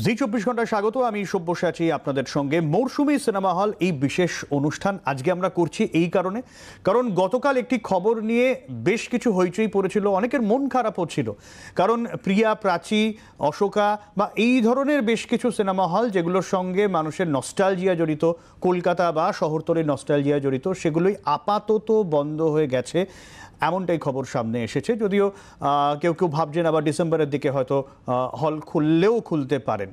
জি 24 ঘন্টা স্বাগত। আমি সব্যসাচী আপনাদের সঙ্গে। মৌসুমী সিনেমা হল এই বিশেষ অনুষ্ঠান আজকে আমরা করছি এই কারণ গতকাল একটি খবর নিয়ে বেশ কিছু হইচই পড়েছিল, অনেকের মন খারাপ হচ্ছিল। কারণ প্রিয়া, প্রাচী, অশোকা বা এই ধরনের বেশ কিছু সিনেমা হল যেগুলোর সঙ্গে মানুষের নস্টালজিয়া জড়িত, কলকাতা বা শহরতলির নস্টালজিয়া জড়িত, সেগুলোই আপাতত বন্ধ হয়ে গেছে এমনটাই খবর সামনে এসেছে। যদিও কেউ কেউ ভাবছেন আবার ডিসেম্বরের দিকে হয়তো হল খুললেও খুলতে পারেন।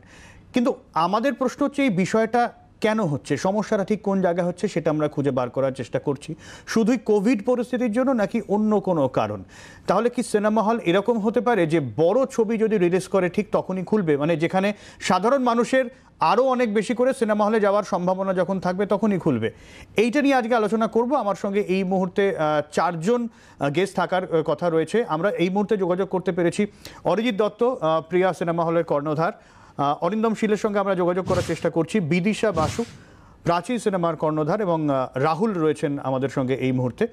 কিন্তু আমাদের প্রশ্ন হচ্ছে এই বিষয়টা কেন হচ্ছে, সমস্যাটা ঠিক কোন জায়গায় হচ্ছে সেটা আমরা খুঁজে বার করার চেষ্টা করছি। শুধুই কোভিড পরিস্থিতির জন্য নাকি অন্য কোনো কারণ? তাহলে কি সিনেমা হল এরকম হতে পারে যে বড় ছবি যদি রিলিজ করে ঠিক তখনই খুলবে, মানে যেখানে সাধারণ মানুষের আরও অনেক বেশি করে সিনেমা হলে যাওয়ার সম্ভাবনা যখন থাকবে তখনই খুলবে? এইটা নিয়ে আজকে আলোচনা করব। আমার সঙ্গে এই মুহূর্তে 4 জন গেস্ট থাকার কথা রয়েছে। আমরা এই মুহূর্তে যোগাযোগ করতে পেরেছি অরিজিৎ দত্ত, প্রিয়া সিনেমা হলের কর্ণধার। অরিন্দম শীলের সঙ্গে আমরা যোগাযোগ করার চেষ্টা করছি। বিদিশা বাসু, প্রাচী সিনেমার কর্ণধার, এবং রাহুল রয়েছেন আমাদের সঙ্গে এই মুহূর্তে।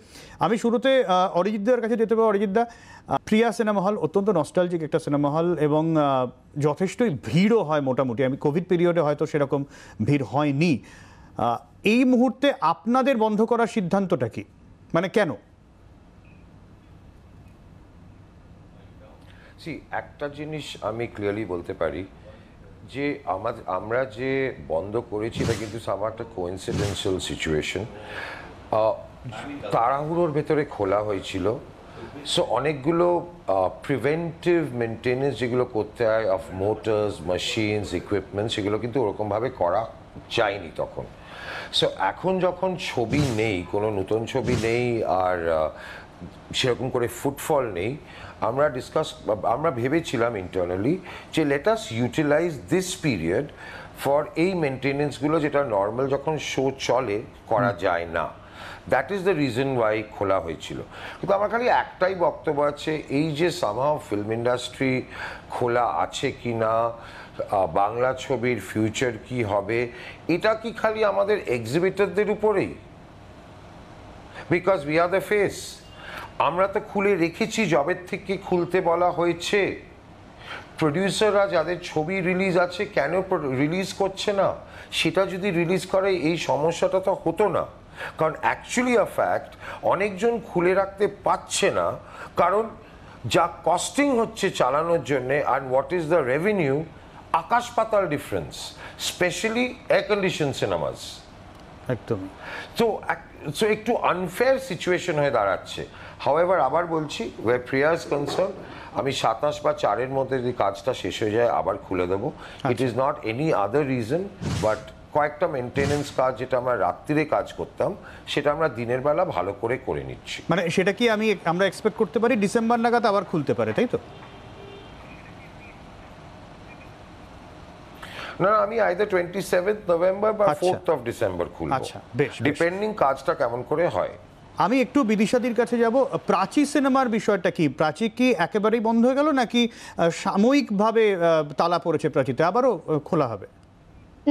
আমি শুরুতে অরিজিৎদার কাছে যেতে পারি। অরিজিৎদা, প্রিয়া সিনেমা হল অত্যন্ত নস্টালজিক একটা সিনেমা হল এবং যথেষ্টই ভিড়ও হয় মোটামুটি। আমি কোভিড পিরিয়ডে হয়তো সেরকম ভিড় হয়নি। এই মুহূর্তে আপনাদের বন্ধ করার সিদ্ধান্তটা কি, মানে কেন? একটা জিনিস আমি ক্লিয়ারলি বলতে পারি যে আমরা যে বন্ধ করেছি এটা কিন্তু আমার একটা কোইন্সিডেন্সিয়াল সিচুয়েশন। তাড়াহুড়োর ভেতরে খোলা হয়েছিল। সো অনেকগুলো প্রিভেন্টিভ মেনটেনেন্স যেগুলো করতে হয় অফ মোটরস, মেশিনস, ইকুইপমেন্ট, সেগুলো কিন্তু ওরকমভাবে করা যায়নি তখন। সো এখন যখন ছবি নেই, কোনো নতুন ছবি নেই, আর সেরকম করে ফুটফল নেই, আমরা ভেবেছিলাম ইন্টারনালি যে let us utilise this period for এই মেনটেনেন্সগুলো যেটা নর্মাল যখন শো চলে করা যায় না। That is the reason why খোলা হয়েছিল। কিন্তু আমার খালি একটাই বক্তব্য আছে, এই যে সামহাও ফিল্ম ইন্ডাস্ট্রি খোলা আছে কি না, বাংলা ছবির ফিউচার কি হবে, এটা কি খালি আমাদের এক্সিবিটরদের উপরেই? Because we are the face. আমরা তো খুলে রেখেছি, জবের থেকে খুলতে বলা হয়েছে। প্রডিউসাররা যাদের ছবি রিলিজ আছে কেন রিলিজ করছে না? সেটা যদি রিলিজ করে এই সমস্যাটা তো হতো না। কারণ অ্যাকচুয়ালি আ ফ্যাক্ট, অনেকজন খুলে রাখতে পারছে না কারণ যা কস্টিং হচ্ছে চালানোর জন্যে আর হোয়াট ইজ দ্য রেভিনিউ, আকাশ পাতাল difference, specially air condition cinemas. একদম। তো একটু আনফেয়ার সিচুয়েশন হয়ে দাঁড়াচ্ছে। হাউএভার আবার বলছি, ওয়ে প্রিয়া ইজ কনসার্ন, আমি 27 বা 4-এর মধ্যে যদি কাজটা শেষ হয়ে যায় আবার খুলে দেবো। It is not any other reason, but কয়েকটা মেনটেনেন্স কাজ যেটা আমরা রাত্রিরে কাজ করতাম সেটা আমরা দিনের বেলা ভালো করে নিচ্ছি। মানে সেটা কি আমরা এক্সপেক্ট করতে পারি ডিসেম্বর নাগাদ আবার খুলতে পারে, তাই তো? না, আমি আইদার 27 নভেম্বর বা 4th অফ ডিসেম্বর খুলবো। আচ্ছা, বেশ, ডিপেন্ডিং কাজটা কেমন করে হয়। আমি একটু বিদিশাদির কাছে যাব। প্রাচী সিনেমার বিষয়টা কি? প্রাচী কি একেবারেই বন্ধ হয়ে গেল নাকি সাময়িকভাবে তালা পড়েছে প্রাচীতে, আবারও খোলা হবে?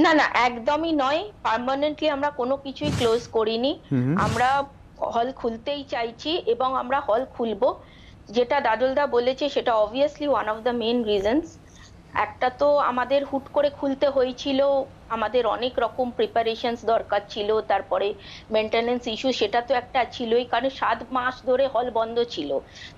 না না, একদমই নয়। পার্মানেন্টলি আমরা কোনো কিছুই ক্লোজ করিনি। আমরা হল খুলতেই চাইছি এবং আমরা হল খুলবো। যেটা দাদুলদা বলেছে সেটা obviously one of the main reasons. একটা তো আমাদের হুট করে খুলতে হয়েছিল, আমাদের অনেক রকম প্রিপারেশনস দরকার ছিল, তারপরে মেনটেনেন্স ইস্যু সেটা তো একটা ছিলই, কারণ 7 মাস ধরে হল বন্ধ ছিল।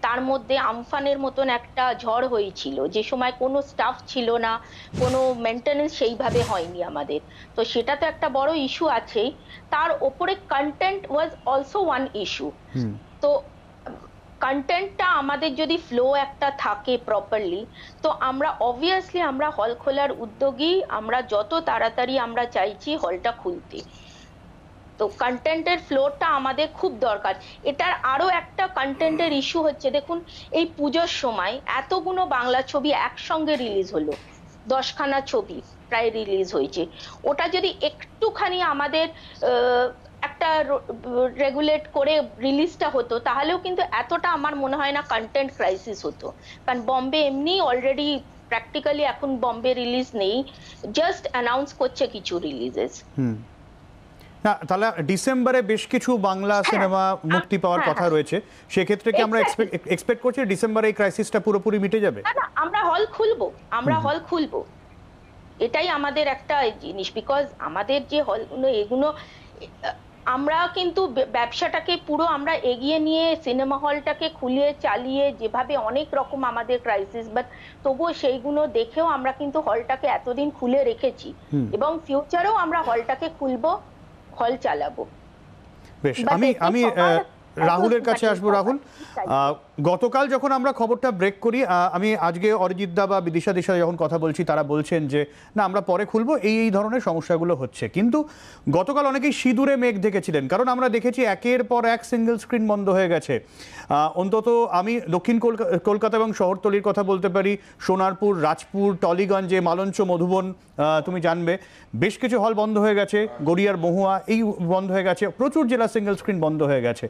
তার মধ্যে আমফানের মতন একটা ঝড় হয়েছিল, যে সময় কোনো স্টাফ ছিল না, কোনো মেনটেনেন্স সেইভাবে হয়নি আমাদের। তো সেটা তো একটা বড় ইস্যু আছেই। তার ওপরে content was also one is to. তো কন্টেন্টটা আমাদের যদি ফ্লো একটা থাকে প্রপারলি, তো আমরা অবভিয়াসলি আমরা হল খোলার উদ্যোগী। আমরা যত তাড়াতাড়ি আমরা চাইছি হলটা খুলতে। তো কন্টেন্টের ফ্লোটা আমাদের খুব দরকার। এটার আরো একটা কন্টেন্টের ইস্যু হচ্ছে, দেখুন এই পুজোর সময় এতগুলো বাংলা ছবি একসঙ্গে রিলিজ হলো, 10খানা ছবি প্রায় রিলিজ হয়েছে। ওটা যদি একটুখানি আমাদের একটা রেগুলেট করে রিলিজটা হতো, তাহলেও কিন্তু এতটা আমার মনে হয় না কন্টেন্ট ক্রাইসিস হতো। কারণ বম্বে এমনি অলরেডি প্র্যাকটিক্যালি এখন বম্বে রিলিজ নেই, জাস্ট অ্যানাউন্স করছে কিছু রিলিজেস। না, তাহলে ডিসেম্বরে বেশ কিছু বাংলা সিনেমা মুক্তি পাওয়ার কথা রয়েছে। সেক্ষেত্রে কি আমরা এক্সপেক্ট করছি ডিসেম্বরে এই ক্রাইসিসটা পুরোপুরি মিটে যাবে? না, আমরা হল খুলবো, আমরা হল খুলবো। এটাই আমাদের একটা জিনিস, বিকজ আমাদের যে হলগুলো এগুলো আমরা কিন্তু ব্যবসাটাকে পুরো আমরা এগিয়ে নিয়ে সিনেমা হলটাকে খুলে চালিয়ে যেভাবে অনেক রকম আমাদের ক্রাইসিস, বাট তবুও সেইগুলো দেখেও আমরা কিন্তু হলটাকে এতদিন খুলে রেখেছি এবং ফিউচারেও আমরা হলটাকে খুলবো, হল চালাবো। বেশ, But আমি এতে আমি সবার রাহুলের কাছে আসবো। রাহুল, গতকাল যখন আমরা খবরটা ব্রেক করি, আমি আজকে অরিজিৎ দা বা বিদিশা দিশা যখন কথা বলছি তারা বলছেন যে না আমরা পরে খুলবো, এই ধরনের সমস্যাগুলো হচ্ছে। কিন্তু গতকাল অনেকেই সিঁদুরে মেঘ দেখেছিলেন, কারণ আমরা দেখেছি একের পর এক সিঙ্গেল স্ক্রিন বন্ধ হয়ে গেছে। অন্তত আমি দক্ষিণ কলকাতা এবং শহরতলির কথা বলতে পারি, সোনারপুর, রাজপুর, টলিগঞ্জে, মালঞ্চ, মধুবন, তুমি জানবে বেশ কিছু হল বন্ধ হয়ে গেছে, গড়িয়ার, মহুয়া এই বন্ধ হয়ে গেছে, প্রচুর জেলা সিঙ্গেল স্ক্রিন বন্ধ হয়ে গেছে।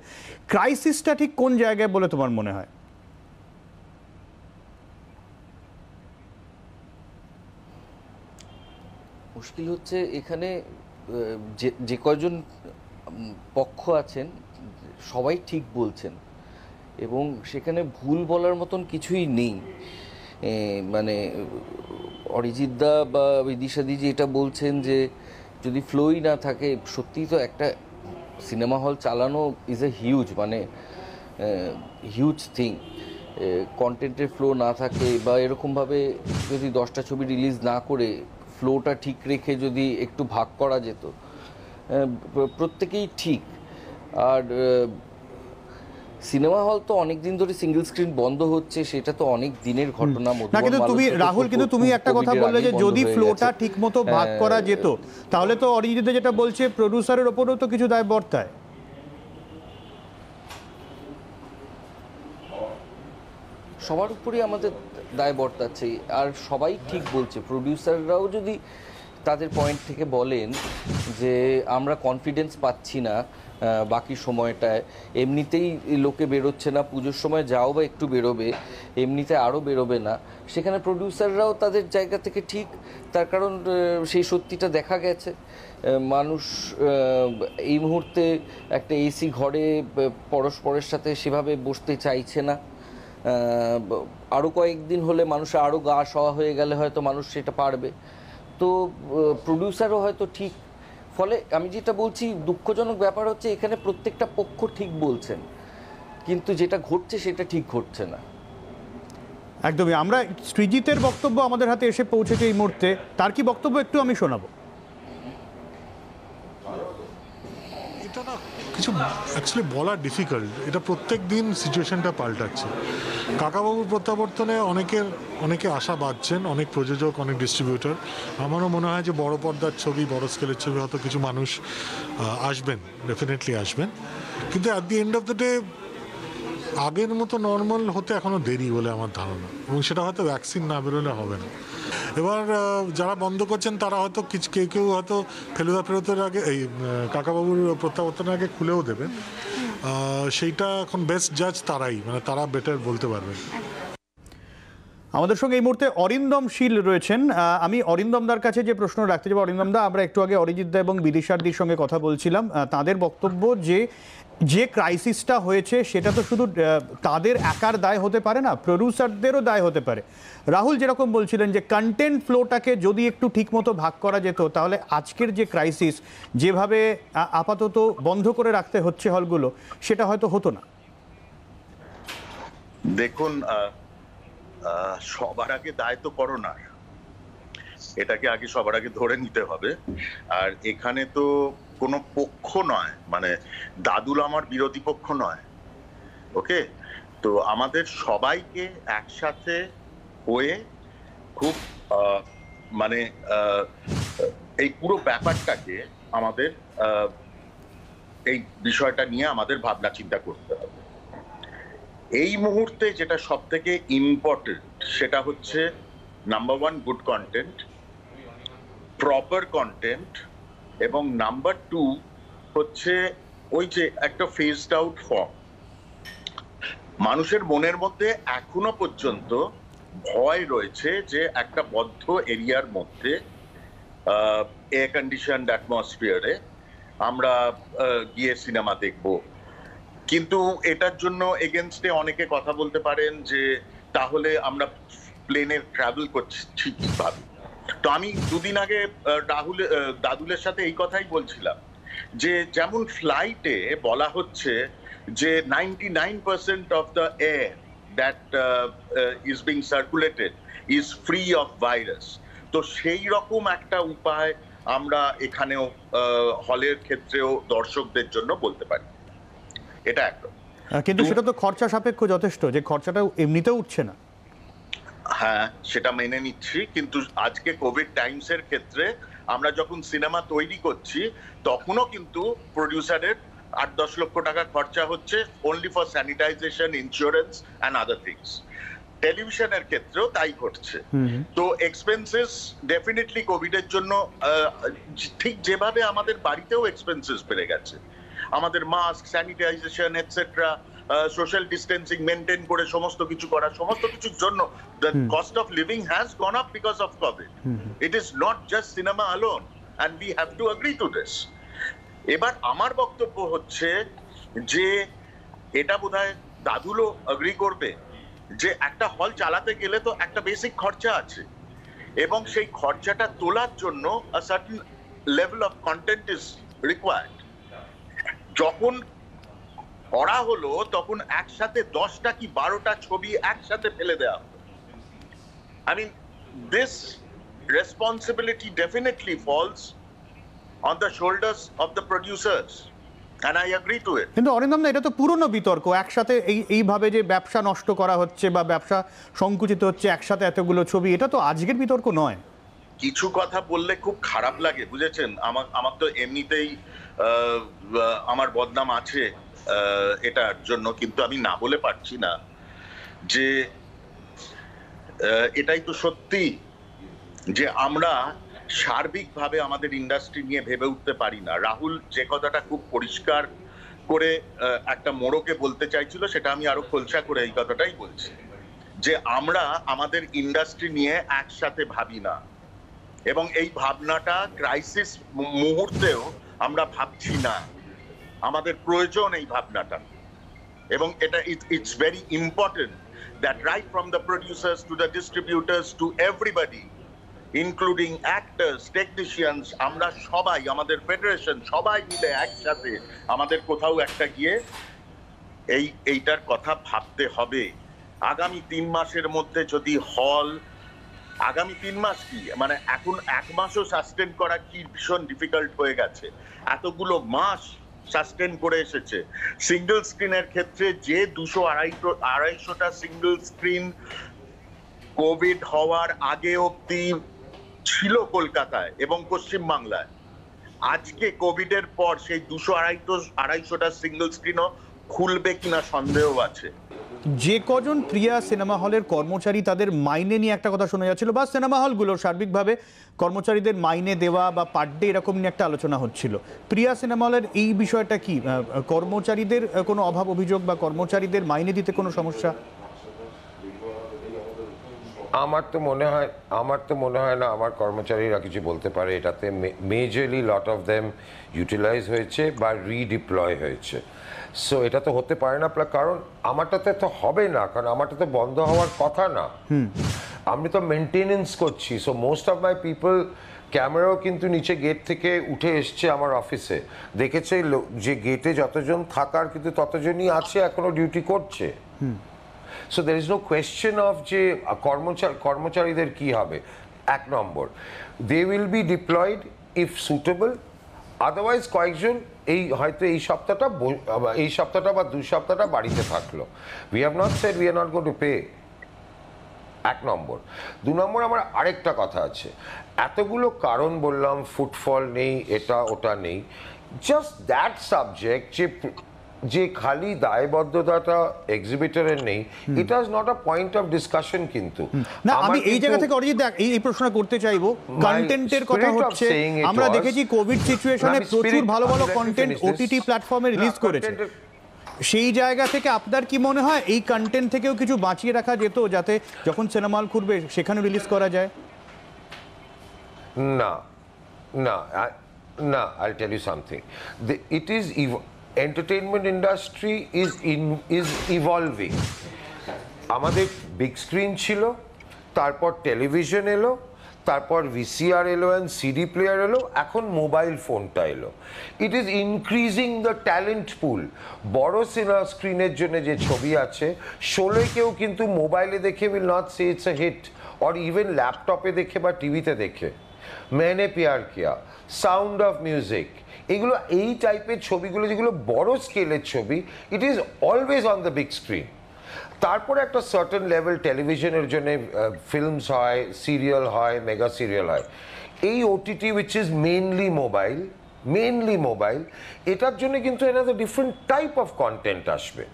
ক্রাইসিসটা ঠিক কোন জায়গায় বলে তোমার মনে হয়? মুশকিল হচ্ছে এখানে যে কয়জন পক্ষ আছেন সবাই ঠিক বলছেন এবং সেখানে ভুল বলার মতন কিছুই নেই। মানে অরিজিৎ দা বা বিদিশাদি যেটা বলছেন যে যদি ফ্লোই না থাকে, সত্যিই তো একটা সিনেমা হল চালানো ইজ এ হিউজ, মানে হিউজ থিং। কন্টেন্টের ফ্লো না থাকে বা এরকমভাবে যদি 10টা ছবি রিলিজ না করে ফ্লোটা ঠিক রেখে যদি একটু ভাগ করা যেত, প্রত্যেকেই ঠিক। আর সিনেমা হল তো অনেক দিন ধরে সিঙ্গেল স্ক্রিন বন্ধ হচ্ছে, সেটা তো অনেক দিনের ঘটনা। না, কিন্তু তুমি রাহুল, কিন্তু তুমি একটা কথা বললে যে যদি ফ্লোটা ঠিকমতো ভাগ করা যেত, তাহলে তো অরিজিৎ যেটা বলছে প্রোডিউসারের ওপরেও তো কিছু দায় বর্তায়। সবার উপরেই আমাদের দায় বর্তাচ্ছে, আর সবাই ঠিক বলছে। প্রোডিউসাররাও যদি তাদের পয়েন্ট থেকে বলেন যে আমরা কনফিডেন্স পাচ্ছি না বাকি সময়টায়, এমনিতেই লোকে বেরোচ্ছে না, পুজোর সময় যাও বা একটু বেরোবে, এমনিতে আরও বেরোবে না, সেখানে প্রোডিউসাররাও তাদের জায়গা থেকে ঠিক। তার কারণ সেই সত্যিটা দেখা গেছে, মানুষ এই মুহূর্তে একটা এসি ঘরে পরস্পরের সাথে সেভাবে বসতে চাইছে না। আরও কয়েকদিন হলে মানুষের আরও গা সওয়া হয়ে গেলে হয়তো মানুষ সেটা পারবে। তো প্রোডিউসারও হয়তো ঠিক। ফলে আমি যেটা বলছি, দুঃখজনক ব্যাপার হচ্ছে এখানে প্রত্যেকটা পক্ষ ঠিক বলছেন, কিন্তু যেটা ঘটছে সেটা ঠিক ঘটছে না। একদমই। আমরা সৃজিতের বক্তব্য আমাদের হাতে এসে পৌঁছেছে এই মুহূর্তে, তার কি বক্তব্য একটু আমি শোনাবো। এটা না কিছু অ্যাকচুয়ালি বলা ডিফিকাল্ট, এটা প্রত্যেক দিন সিচুয়েশনটা পাল্টাচ্ছে। কাকাবাবুর প্রত্যাবর্তনে অনেকে আশা বাঁধছেন, অনেক প্রযোজক, অনেক ডিস্ট্রিবিউটর। আমারও মনে হয় যে বড় পর্দার ছবি, বড় স্কেলের ছবি হয়তো কিছু মানুষ আসবেন, ডেফিনেটলি আসবেন, কিন্তু at the end of the day আগের মতো নর্মাল হতে এখনও দেরি বলে আমার ধারণা, এবং সেটা হয়তো ভ্যাকসিন না বেরোলে হবে না। এবার যারা বন্ধ করছেন তারা হয়তো কেউ হয়তো ফেরতের আগে, এই কাকাবাবুর প্রত্যাবর্তনের আগে খুলেও দেবেন। সেইটা এখন বেস্ট জাজ তারাই, মানে তারা বেটার বলতে পারবেন। আমাদের সঙ্গে এই মুহূর্তে অরিন্দম শীল রয়েছেন। আমি অরিন্দমদার কাছে যে প্রশ্ন রাখতে যাবো, অরিন্দমদা, আমরা একটু আগে অরিজিৎ দা এবং বিদিশারদির সঙ্গে কথা বলছিলাম, তাদের বক্তব্য যে ক্রাইসিসটা হয়েছে সেটা তো শুধু তাদের একার দায় হতে পারে না, প্রডিউসারদেরও দায় হতে পারে। রাহুল যেরকম বলছিলেন যে কন্টেন্ট ফ্লোটাকে যদি একটু ঠিকমতো ভাগ করা যেত, তাহলে আজকের যে ক্রাইসিস, যেভাবে আপাতত বন্ধ করে রাখতে হচ্ছে হলগুলো, সেটা হয়তো হতো না। দেখুন, সবার আগে দায় তো করোনার, এটাকে আগে সবার আগে ধরে নিতে হবে। আর এখানে তো কোনো পক্ষ নয়, মানে দাদুল আমার বিরোধী পক্ষ নয়, ওকে? তো আমাদের সবাইকে একসাথে হয়ে খুব মানে এই পুরো ব্যাপারটাকে আমাদের এই বিষয়টা নিয়ে আমাদের ভাবনা চিন্তা করতে হবে। এই মুহূর্তে যেটা সব থেকে ইম্পর্টেন্ট সেটা হচ্ছে number 1 good content, proper content, এবং নাম্বার 2 হচ্ছে ওই যে একটা ফেজড আউট ফর্ম। মানুষের মনের মধ্যে এখনো পর্যন্ত ভয় রয়েছে যে একটা বদ্ধ এরিয়ার মধ্যে এয়ার কন্ডিশনড অ্যাটমসফিয়ারে আমরা গিয়ে সিনেমা দেখব। কিন্তু এটার জন্য এগেনস্টে অনেকে কথা বলতে পারেন যে তাহলে আমরা প্লেনের ট্রাভেল করছি কিভাবে। তো আমি দুদিন আগে দাদুলের সাথে এই কথাই বলছিলাম যে যেমন ফ্লাইটে বলা হচ্ছে যে 99% of the air that is being circulated is free of virus, তো সেই রকম একটা উপায় আমরা এখানেও হলের ক্ষেত্রেও দর্শকদের জন্য বলতে পারি। এটা একদম, কিন্তু সেটা তো খরচা সাপেক্ষ যথেষ্ট, যে খরচাটা এমনিতেও উঠছে না। হ্যাঁ, সেটা মেনে নিচ্ছি, কিন্তু আজকে কোভিড টাইমসের ক্ষেত্রে আমরা যখন সিনেমা তৈরি করছি তখনও কিন্তু প্রডিউসারের 8-10 লক্ষ টাকা খরচা হচ্ছে only for sanitisation, insurance and other things. টেলিভিশনের ক্ষেত্রেও তাই ঘটছে। তো এক্সপেন্সেস ডেফিনেটলি কোভিডের জন্য ঠিক যেভাবে আমাদের বাড়িতেও এক্সপেন্সেস বেড়ে গেছে, আমাদের mask, sanitisation etcetera, social distancing maintain করে সমস্ত কিছু করা, সমস্ত কিছুর জন্য the cost of living has gone up because of Covid. It is not just cinema alone and we have to agree to this. এবার আমার বক্তব্য হচ্ছে যে এটা বোধহয় দাদুলও এগ্রি করবে যে একটা হল চালাতে গেলে তো একটা বেসিক খরচা আছে, এবং সেই খরচাটা তোলার জন্য a certain level of content is required। যখন পড়া হলো তখন একসাথে 10টা কি 12টা ছবি একসাথে ফেলে দেওয়া হলো। I mean, this responsibility definitely falls on the shoulders of the producers, and I agree to it. কিন্তু অরিন্দম দা, এটা তো পুরনো বিতর্ক, একসাথে এইভাবে যে ব্যবসা নষ্ট করা হচ্ছে বা ব্যবসা সংকুচিত হচ্ছে একসাথে এতগুলো ছবি, এটা তো আজকের বিতর্ক নয়। কিছু কথা বললে খুব খারাপ লাগে, বুঝেছেন? আমার তো এমনিতেই আমার বদনাম আছে এটার জন্য, কিন্তু আমি না বলে পারছি না যে এটাই তো সত্যি যে আমরা সার্বিকভাবে আমাদের ইন্ডাস্ট্রি নিয়ে ভেবে উঠতে পারি না। রাহুল যে কথাটা খুব পরিষ্কার করে একটা মোড়কে বলতে চাইছিল, সেটা আমি আরো খোলসা করে এই কথাটাই বলছি যে আমরা আমাদের ইন্ডাস্ট্রি নিয়ে একসাথে ভাবি না, এবং এই ভাবনাটা ক্রাইসিস মুহূর্তেও আমরা ভাবছি না। আমাদের প্রয়োজন এই ভাবনাটা, এবং এটা it's very important that right from the producers to the distributors to everybody, including actors, technicians, আমরা সবাই, আমাদের ফেডারেশন সবাই মিলে একসাথে আমাদের কোথাও একটা গিয়ে এইটার কথা ভাবতে হবে। আগামী 3 মাসের মধ্যে যদি হল, আগামী 3 মাস কি মানে এখন 1 মাসও সাস্টেন করা কি ভীষণ ডিফিকাল্ট হয়ে গেছে, এতগুলো মাস সাস্টেন করে এসেছে। সিঙ্গেল স্ক্রিনের ক্ষেত্রে যে 200-250টা সিঙ্গেল স্ক্রিন কোভিড হওয়ার আগে অব্দি ছিল কলকাতায় এবং পশ্চিমবাংলায়, আজকে কোভিডের পর সেই 200-250টা সিঙ্গেল স্ক্রিনও খুলবে কিনা সন্দেহ আছে। যে কজন প্রিয়া সিনেমা হলের কর্মচারী, তাদের মাইনে নিয়ে একটা কথা শোনা যাচ্ছিল, বা সিনেমা হলগুলোর সার্বিকভাবে কর্মচারীদের মাইনে দেওয়া বা পার ডে এরকম নিয়ে একটা আলোচনা হচ্ছিল। প্রিয়া সিনেমা হলের এই বিষয়টা কি, কর্মচারীদের কোনো অভাব অভিযোগ বা কর্মচারীদের মাইনে দিতে কোনো সমস্যা? আমার তো মনে হয় না আমার কর্মচারীরা কিছু বলতে পারে এটাতে। Majorly lot of them utilise হয়েছে বা রিডিপ্লয় হয়েছে, সো এটা তো হতে পারে না। কারণ আমারটাতে তো হবে না, কারণ আমারটা তো বন্ধ হওয়ার কথা না, আমি তো মেনটেনেন্স করছি। So most of my people, ক্যামেরাও কিন্তু নিচে গেট থেকে উঠে এসছে আমার অফিসে, দেখেছে যে গেটে যতজন থাকার কিন্তু ততজনই আছে, এখনো ডিউটি করছে। So there is no question of যে কর্মচারীদের কি হবে। 1 number, they will be deployed if suitable, otherwise কয়েকজন হয়তো এই সপ্তাহটা বা 2 সপ্তাহটা বাড়িতে থাকলো। We have not said we are not going to pay. 1 number. 2 number, আমার আরেকটা কথা আছে, এতগুলো কারণ বললাম, ফুটফল নেই, এটা ওটা নেই, জাস্ট দ্যাট সাবজেক্ট যে খালি দায়বদ্ধতাটা এক্সিবিটরের নেই, it is not a point of discussion. কিন্তু না, আমি এই জায়গা থেকে অরিজিৎ এই প্রশ্নটা করতে চাইবো, কন্টেন্টের কথা হচ্ছে, আমরা দেখেছি কোভিড সিচুয়েশনে প্রচুর ভালো ভালো কন্টেন্ট ওটিটি প্ল্যাটফর্মে রিলিজ করেছে, সেই জায়গা থেকে আপনার কি মনে হয় এই কন্টেন্ট থেকেও কিছু বাঁচিয়ে রাখা যেত, যাতে যখন সিনেমা হল খুলবে সেখানে রিলিজ করা যায়? না, I'll tell you something. It is entertainment industry is evolving. আমাদের বিগ স্ক্রিন ছিল, তারপর টেলিভিশন এলো, তারপর ভিসিআর এলো অ্যান্ড সিডি প্লেয়ার এলো, এখন মোবাইল ফোনটা এলো। It is increasing the talent পুল। বড় সিনেমা স্ক্রিনের জন্য যে ছবি আছে, শোলে কেউ কিন্তু মোবাইলে দেখে will not say it's a hit, or even ল্যাপটপে দেখে বা টিভিতে দেখে। मैंने प्यार किया, সাউন্ড অফ মিউজিক, এগুলো এই টাইপের ছবিগুলো যেগুলো বড় স্কেলের ছবি, it is always on the big screen. তারপরে একটা সার্টেন লেভেল টেলিভিশনের জন্য ফিল্মস হয়, সিরিয়াল হয়, মেগা সিরিয়াল হয়। এই OTT which is mainly mobile, এটার জন্য কিন্তু another different type of content আসবে।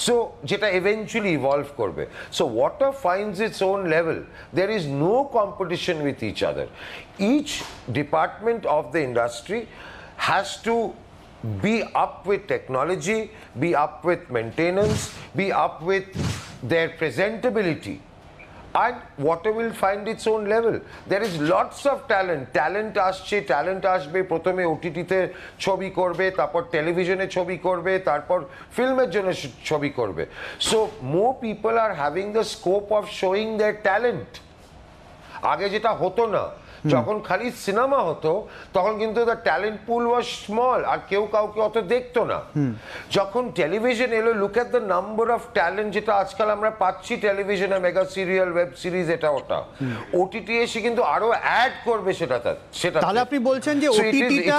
So যেটা eventually evolve করবে। So water finds its own level. There is no competition with each other. Each department of the industry has to be up with technology, be up with maintenance, be up with their presentability. And water will find its own level. There is lots of talent আসছে, talent আসবে, প্রথমে ওটিটিতে ছবি করবে, তারপর টেলিভিশনে ছবি করবে, তারপর ফিল্মের জন্য ছবি করবে। So more people are having the scope of showing their talent. আগে যেটা হতো না, যখন খালি সিনেমা হতো তখন কিন্তু the talent pool was small, আর কেউ কাউকে অত দেখতো না। যখন টেলিভিশন এলো, look at the number of talent যেটা আজকাল আমরা পাচ্ছি টেলিভিশনে, মেগা সিরিয়াল, ওয়েব সিরিজ, এটা ওটা। ওটিটি এসে কিন্তু আরো অ্যাড করবে সেটা। তাহলে আপনি বলছেন যে ওটিটিটা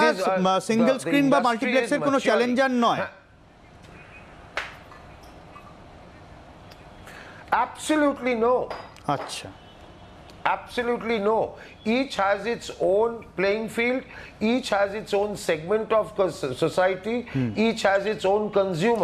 সিঙ্গেল স্ক্রিন বা মাল্টিপ্লেক্সের কোনো চ্যালেঞ্জার নয়? Absolutely no. আচ্ছা, Absolutely no. Each has its own playing field, each has its own segment of society, each has its own consumer.